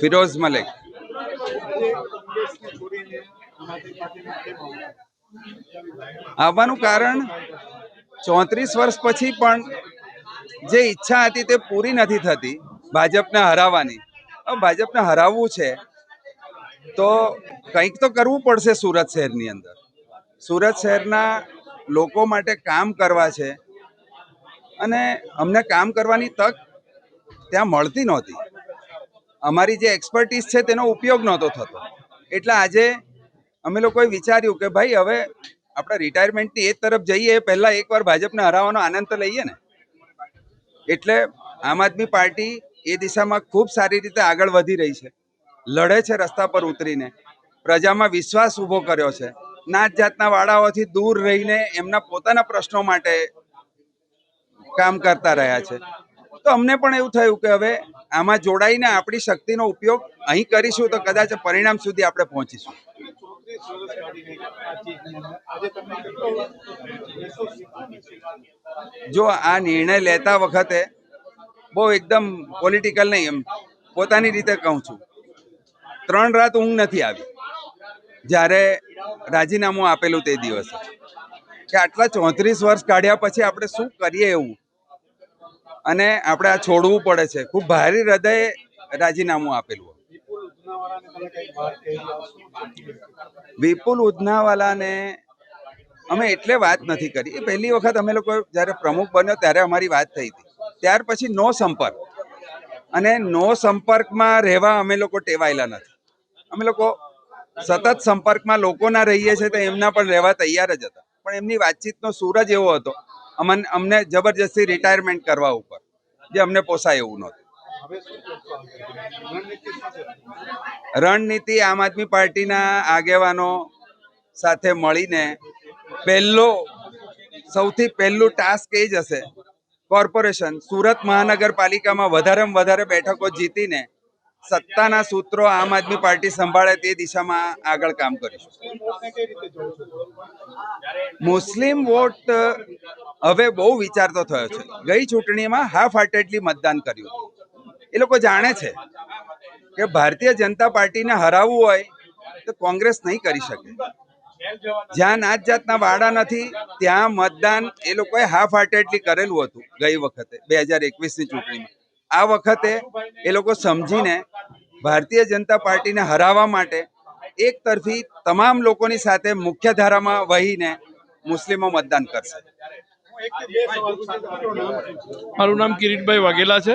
ફિરોઝ મલિક. આવવાનું કારણ 34 વર્ષ પછી પણ જે ઈચ્છા હતી તે પૂરી નથી થતી ભાજપને હરાવવાની. હવે ભાજપને હરાવવું છે તો કંઈક તો કરવું પડશે. સુરત શહેરની અંદર સુરત શહેરના લોકો માટે કામ કરવા છે અને અમને કામ કરવાની તક ત્યાં મળતી નહોતી. અમારી જે એક્સપર્ટીસ છે તેનો ઉપયોગ નહોતો થતો. એટલે આજે અમે લોકોએ વિચાર્યું કે ભાઈ હવે આપણે રિટાયરમેન્ટની એ તરફ જઈએ પહેલા એકવાર ભાજપને હરાવવાનો આનંદ તો લઈએ ને. એટલે આમ આદમી પાર્ટી એ દિશામાં ખૂબ સારી રીતે આગળ વધી રહી છે, લડે છે રસ્તા પર ઉતરીને, પ્રજામાં વિશ્વાસ ઊભો કર્યો છે, નાત જાતના વાળાઓથી દૂર રહીને એમના પોતાના પ્રશ્નો માટે કામ કરતા રહ્યા છે. તો અમને પણ એવું થયું કે હવે આમાં જોડાઈને આપણી શક્તિનો ઉપયોગ અહીં કરીશું તો કદાચ પરિણામ સુધી આપણે પહોંચીશું. જો આ નિર્ણય લેતા વખતે બહુ એકદમ પોલિટિકલ નહીં, એમ પોતાની રીતે કહું છું, 3 રાત ઊંઘ નથી આવી જ્યારે રાજીનામું આપેલું તે દિવસે, કે આટલા 34 વર્ષ કાઢ્યા પછી આપણે શું કરીએ એવું, અને આપણે આ છોડવું પડે છે. ખૂબ ભારે હૃદયે રાજીનામું આપેલું. વિપુલ ઉધનાવાલાને અમે એટલે વાત નથી કરી. એ પહેલી વખત અમે લોકો જ્યારે પ્રમુખ બન્યો ત્યારે અમારી વાત થઈ હતી. ત્યાર પછી નો સંપર્ક, અને નો સંપર્કમાં રહેવા અમે લોકો ટેવાયેલા નથી. અમે લોકો સતત સંપર્કમાં લોકોના રહીએ છીએ તો એમના પણ રહેવા તૈયાર જ હતા. પણ એમની વાતચીતનો સૂર જ એવો હતો અમને જબરજસ્તી રિટાયરમેન્ટ કરવા ઉપર, જે અમને પોસાય એવું નહોતું. રણનીતિ આમ આદમી પાર્ટીના આગેવાનો સાથે મળીને સૌથી પહેલું ટાસ્ક એ જ હશે, કોર્પોરેશન સુરત મહાનગરપાલિકામાં વધારેમાં વધારે બેઠકો જીતીને સત્તાના સૂત્રો આમ આદમી પાર્ટી સંભાળે તે દિશામાં આગળ કામ કરીશું. મુસ્લિમ વોટ હવે બહુ વિચારતો થયો છે. ગઈ ચૂંટણીમાં હાફ હાર્ટેડલી મતદાન કર્યું. એ લોકો જાણે છે કે ભારતીય જનતા પાર્ટીને હરાવવું હોય તો કોંગ્રેસ નહીં કરી શકે. જ્યાં નાત જાતના વાડા નથી ત્યાં મતદાન એ લોકોએ હાફ હાર્ટેડલી કરેલું હતું ગઈ વખતે 2021ની ચૂંટણીમાં. આ વખતે એ લોકો સમજીને ભારતીય જનતા પાર્ટીને હરાવવા માટે એક તરફી તમામ લોકોની સાથે મુખ્ય ધારામાં વહીને મુસ્લિમો મતદાન કરશે. મારું નામ કિરીટભાઈ વાઘેલા છે.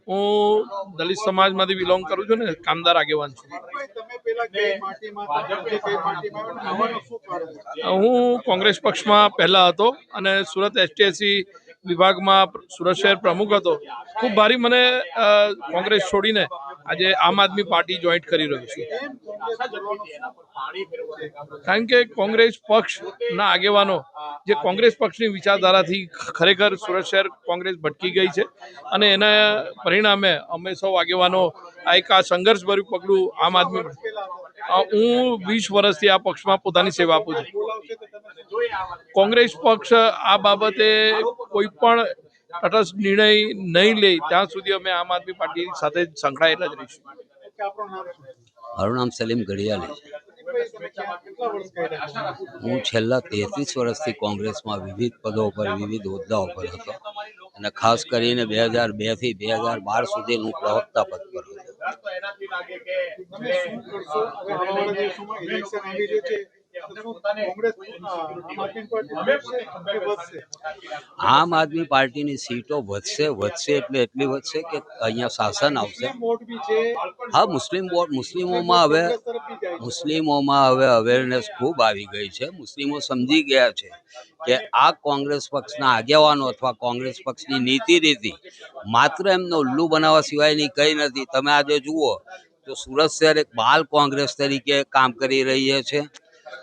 હું દલિત સમાજમાંથી બિલોંગ કરું છું ને કામદાર આગેવાન છું. હું કોંગ્રેસ પક્ષમાં પહેલા હતો અને સુરત એસટીએસસી વિભાગમાં સુરત શહેર પ્રમુખ હતો. ખૂબ ભારી મને કોંગ્રેસ છોડીને આજે આમ આદમી પાર્ટી જોઈન્ટ કરી રહ્યો છું. કારણ કે કોંગ્રેસ પક્ષના આગેવાનો જે કોંગ્રેસ પક્ષની વિચારધારાથી ખરેખર સુરત શહેર કોંગ્રેસ ભટકી ગઈ છે, અને એના પરિણામે અમે સૌ આગેવાનો આ સંઘર્ષભર્યું પગલું આમ આદમી, હું 20 વર્ષથી આ પક્ષમાં પોતાની સેવા આપું છું. કોંગ્રેસ પક્ષ આ બાબતે કોઈ પણ તટસ્થ નિર્ણય નહીં લે ત્યાં સુધી અમે આમ આદમી પાર્ટી સાથે સંકળાયેલા જ રહીશું. મારું નામ સલીમ ઘડિયાળી છે. હું છેલ્લા 33 વર્ષથી કોંગ્રેસમાં વિવિધ પદો પર વિવિધ હોદ્દાઓ પર હતો, અને ખાસ કરીને 2002 થી 2012 સુધી હું પ્રવક્તા પદ પર હતો. આમ આદમી પાર્ટીની સીટો વધશે એટલે એટલી વધશે કે અહીંયા શાસન આવશે. હા, મુસ્લિમોમાં હવે અવેરનેસ ખૂબ આવી ગઈ છે. મુસ્લિમો સમજી ગયા છે કે આ કોંગ્રેસ પક્ષના આગેવાનો અથવા કોંગ્રેસ પક્ષની નીતિ રીતિ માત્ર એમને ઉલ્લુ બનાવવા સિવાયની કંઈ નથી. તમે આજે જુઓ તો સુરત શહેર એક બાલ કોંગ્રેસ તરીકે કામ કરી રહી છે.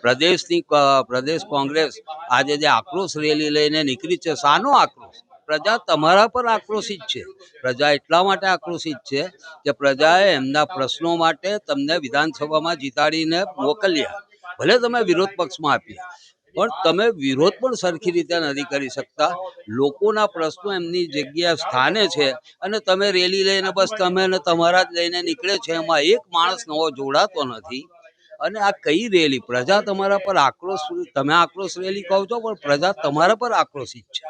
પ્રદેશ કોંગ્રેસ આજે જે આક્રોશ રેલી લઈને નીકળી છે, શાનો આક્રોશ? પ્રજા તમારા પર આક્રોશિત છે. પ્રજા એટલા માટે આક્રોશિત છે કે પ્રજાએ એમના પ્રશ્નો માટે તમને વિધાનસભામાં જીતાડીને મોકલ્યા, ભલે તમે વિરોધ પક્ષમાં આપ્યા. પણ તમે વિરોધ પણ સરખી રીતે નથી કરી શકતા. લોકોના પ્રશ્નો એમની જગ્યા સ્થાને છે અને તમે રેલી લઈને બસ તમે ને તમારા જ લઈને નીકળે છે, એમાં એક માણસ નવો જોડાતો નથી. અને આ કઈ રેલી? પ્રજા તમારા પર આક્રોશ, તમે આક્રોશ રેલી કહો છો પણ પ્રજા તમારા પર આક્રોશિત છે.